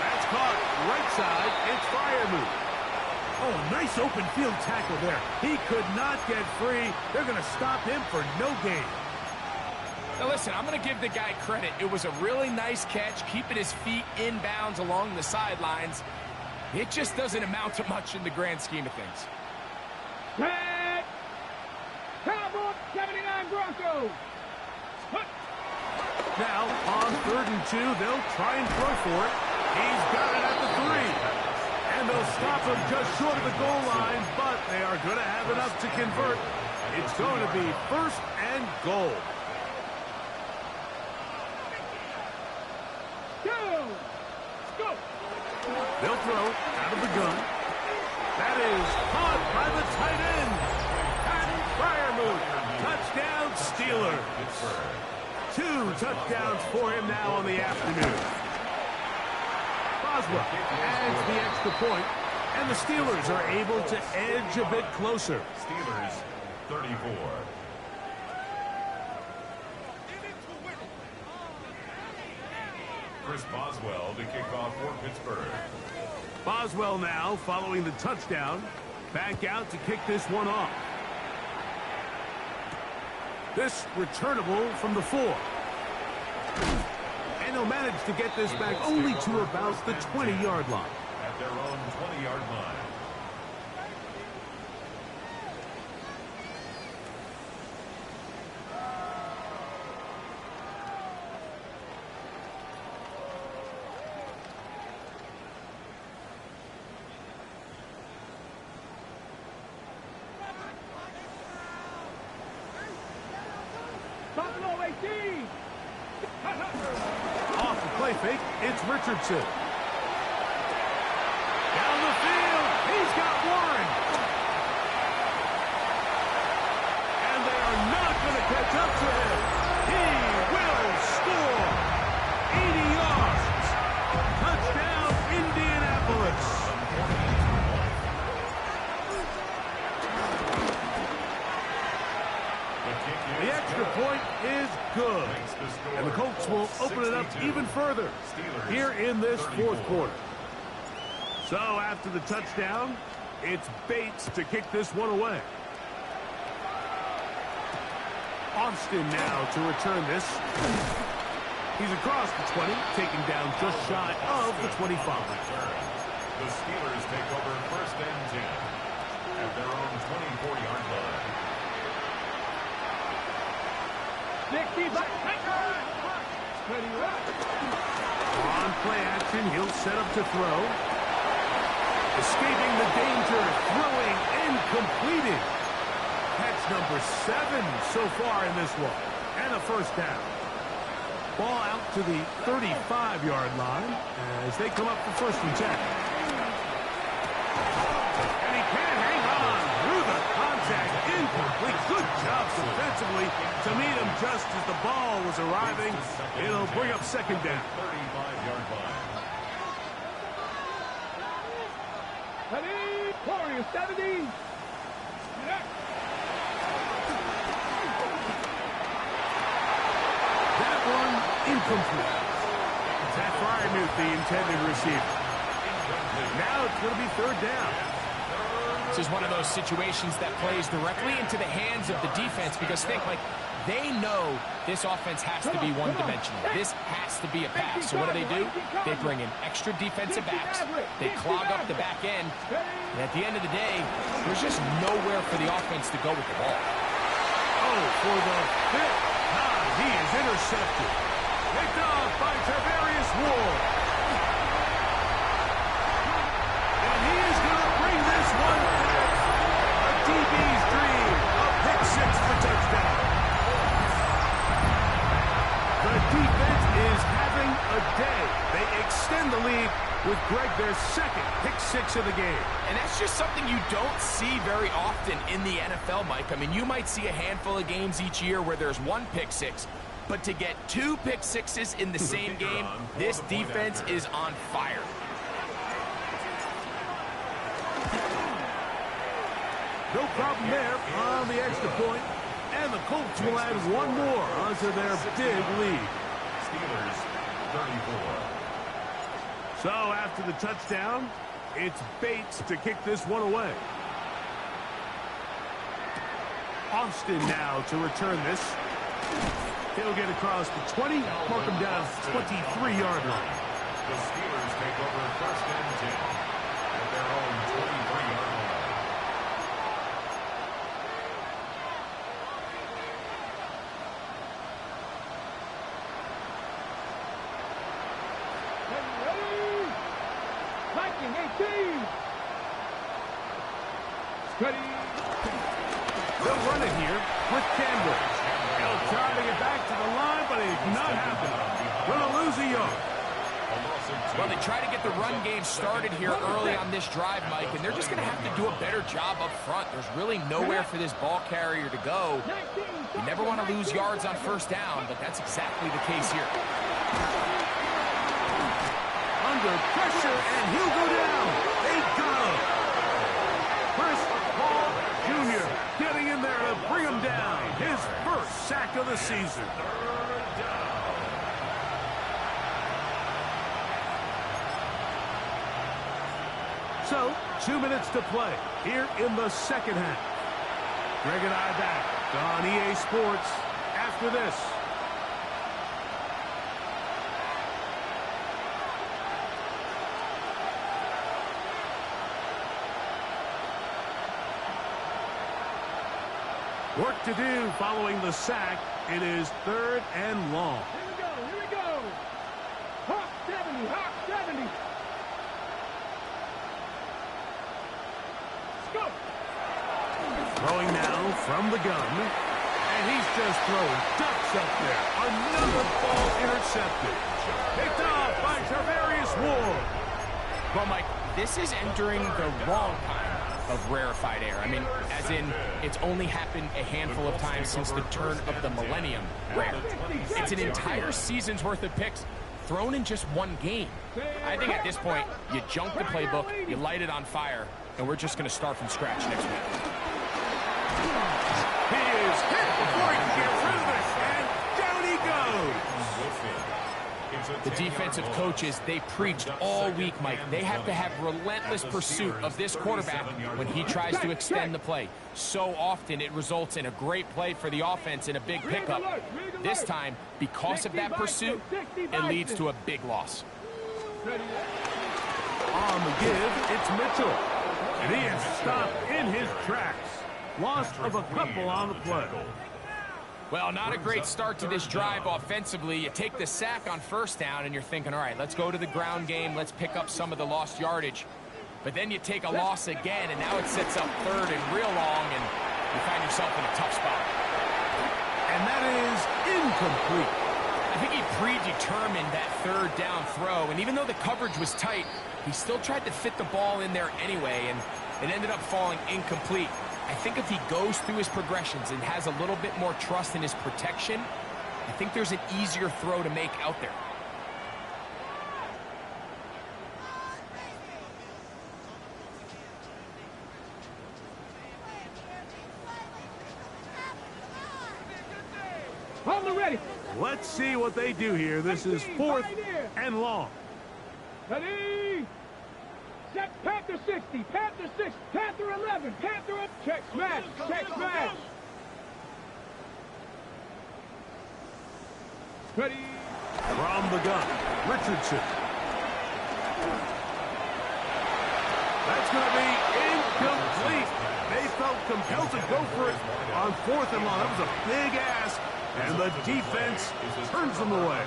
That's caught right side. It's Freiermuth. Oh, nice open field tackle there. He could not get free. They're going to stop him for no gain. Now listen, I'm going to give the guy credit. It was a really nice catch, keeping his feet in bounds along the sidelines. It just doesn't amount to much in the grand scheme of things. Set. Cowboys, 79 Broncos. Now, on 3rd and 2, they'll try and throw for it. He's got it at the 3. And they'll stop him just short of the goal line, but they are going to have enough to convert. It's going to be 1st and goal. Go. They'll throw out of the gun. That is caught by the tight end. Patton Freiermuth. Touchdown, Steelers. 2 touchdowns for him now on the afternoon. Boswell adds the extra point, and the Steelers are able to edge a bit closer. Steelers 34. Chris Boswell to kick off for Pittsburgh. Boswell now, following the touchdown, back out to kick this one off. This returnable from the 4. And he'll manage to get this back only to about the 20-yard line. At their own 20-yard line. Buffalo 18. Off the play fake, it's Richardson. Down the field, he's got Warren. And they are not going to catch up to him. He will score. 80 yards. Touchdown, Indianapolis. The extra point is good. And the Colts will open it up even further here in this fourth quarter. So after the touchdown, it's Bates to kick this one away. Austin now to return this. He's across the 20, taken down just shy of the 25. The Steelers take over first and 10 at their own 24-yard line. On play action, he'll set up to throw. Escaping the danger, throwing and completing. Catch number 7 so far in this one. And a first down. Ball out to the 35-yard line as they come up for first and 10. And he can't hang on through the contact. Incomplete. Good job defensively to meet him just as the ball was arriving. It'll bring up second down. 35-yard line. Warriors 70. That one incomplete. Zach Fryermuth, the intended receiver. Now it's going to be third down. This is one of those situations that plays directly into the hands of the defense because they know this offense has to be one-dimensional. This has to be a pass. So what do? They bring in extra defensive backs. They clog up the back end. And at the end of the day, there's just nowhere for the offense to go with the ball. Oh, for the fifth time, he is intercepted. Picked off by Tarvarius Ward. And he is going to bring this one back. A DB's dream. A pick 6 for touchdown. The defense is having a day. They extend the lead with Greg their second pick 6 of the game. And that's just something you don't see very often in the NFL, Mike. I mean, you might see a handful of games each year where there's one pick 6, but to get 2 pick 6s in the same game, this defense is on fire. No problem there on the extra point. And the Colts will add one more onto their big lead. Steelers 34. So after the touchdown, it's Bates to kick this one away. Austin now to return this. He'll get across the 20, mark him down 23-yard line. The Steelers take over first and 10 at their own 23-yard line. Viking 18. Steady. They'll run it here with Campbell. He'll try to get back to the line, but it's not happening. Going to lose a yard. Well, they try to get the run game started here early on this drive, Mike, and they're just going to have to do a better job up front. There's really nowhere for this ball carrier to go. You never want to lose yards on first down, but that's exactly the case here. under pressure, and he'll go down. They got him. Chris Paul Jr. getting in there to bring him down. His first sack of the season. So, 2 minutes to play here in the second half. Greg and I back on EA Sports after this. Work to do following the sack. It is 3rd and long. Here we go. Hawk 70, Hawk 70. Let's go. Throwing now from the gun. And he's just throwing ducks up there. Another ball intercepted. Picked off by Tarvarius Ward. Well, Mike, this is entering the wrong kind of rarefied air. I mean, as in, it's only happened a handful of times since the turn of the millennium. Rare. It's an entire season's worth of picks thrown in just one game. I think at this point, you junk the playbook, you light it on fire, and we're just going to start from scratch next week. He is hit before he can get rid of this, and down he goes. The defensive coaches, they preached all week, Mike. They have to have relentless pursuit of this quarterback when he tries to extend the play. So often it results in a great play for the offense and a big pickup. This time, because of that pursuit, it leads to a big loss. On the give, it's Mitchell. And he is stopped in his tracks. Loss of a couple on the play. Well, not a great start to this drive offensively. You take the sack on first down, and you're thinking, all right, let's go to the ground game. Let's pick up some of the lost yardage. But then you take a loss again, and now it sets up 3rd and real long, and you find yourself in a tough spot. And that is incomplete. I think he predetermined that 3rd down throw, and even though the coverage was tight, he still tried to fit the ball in there anyway, and it ended up falling incomplete. I think if he goes through his progressions and has a little bit more trust in his protection, I think there's an easier throw to make out there. On the ready. Let's see what they do here. This is 4th and long. Ready. Set. Panther 60. Panther 6. Panther 11. Panther up. Check smash. Check smash. Ready. From the gun, Richardson. That's going to be incomplete. They felt compelled to go for it on 4th and long. That was a big ask, and the defense turns them away.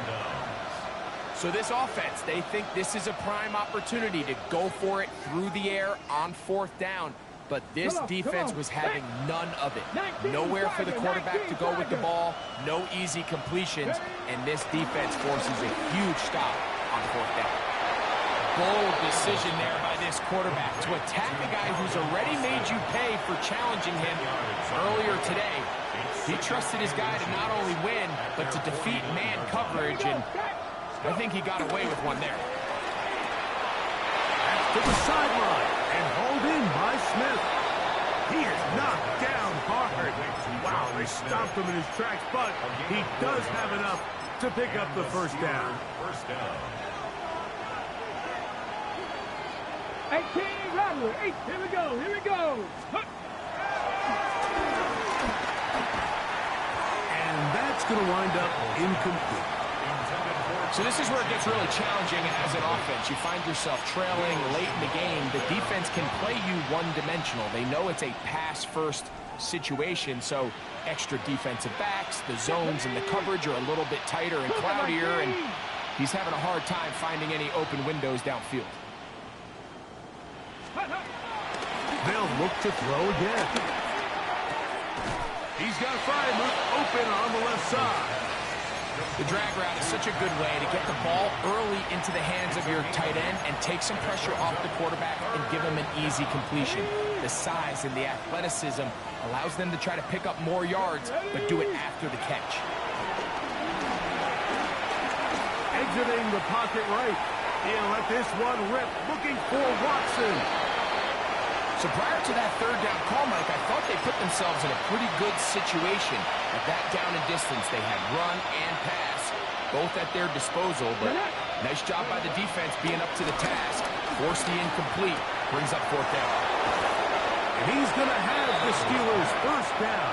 So this offense, they think this is a prime opportunity to go for it through the air on 4th down. But this defense was having none of it. Nowhere for the quarterback to go with the ball, no easy completions, and this defense forces a huge stop on 4th down. Bold decision there by this quarterback to attack a guy who's already made you pay for challenging him earlier today. He trusted his guy to not only win, but to defeat man coverage, and I think he got away with one there. To the sideline and hauled in by Smith. He is knocked down hard. Wow, they stopped him in his tracks, but he does have enough to pick up the 1st down. 18, Rattler. 8. Here we go. Here we go. And that's going to wind up incomplete. So this is where it gets really challenging as an offense. You find yourself trailing late in the game. The defense can play you one-dimensional. They know it's a pass-first situation, so extra defensive backs, the zones and the coverage are a little bit tighter and cloudier, and he's having a hard time finding any open windows downfield. They'll look to throw again. He's got Frymuth open on the left side. The drag route is such a good way to get the ball early into the hands of your tight end and take some pressure off the quarterback and give him an easy completion. The size and the athleticism allows them to try to pick up more yards, but do it after the catch. Exiting the pocket right. He'll let this one rip, looking for Watson. So prior to that third down call, Mike, I thought they put themselves in a pretty good situation. At that down and distance, they had run and pass, both at their disposal. But nice job by the defense being up to the task. Forced the incomplete. Brings up fourth down. And he's going to have the Steelers first down.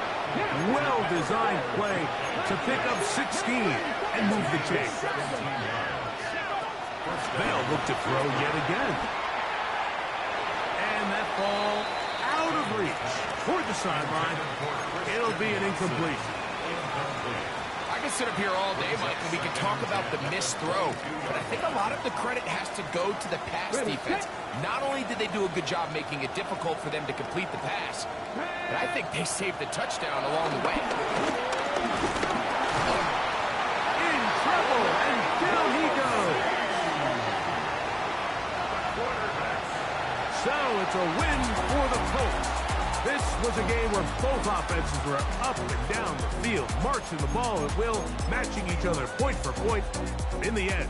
Well-designed play to pick up 16 and move the chains. They'll look to throw yet again. And that ball out of reach toward the sideline. It'll be an incomplete. I can sit up here all day, Mike, and we can talk about the missed throw, but I think a lot of the credit has to go to the pass defense. Not only did they do a good job making it difficult for them to complete the pass, but I think they saved the touchdown along the way. In trouble, and down he goes. So it's a win for the Colts. This was a game where both offenses were up and down the field, marching the ball at will, matching each other point for point. In the end,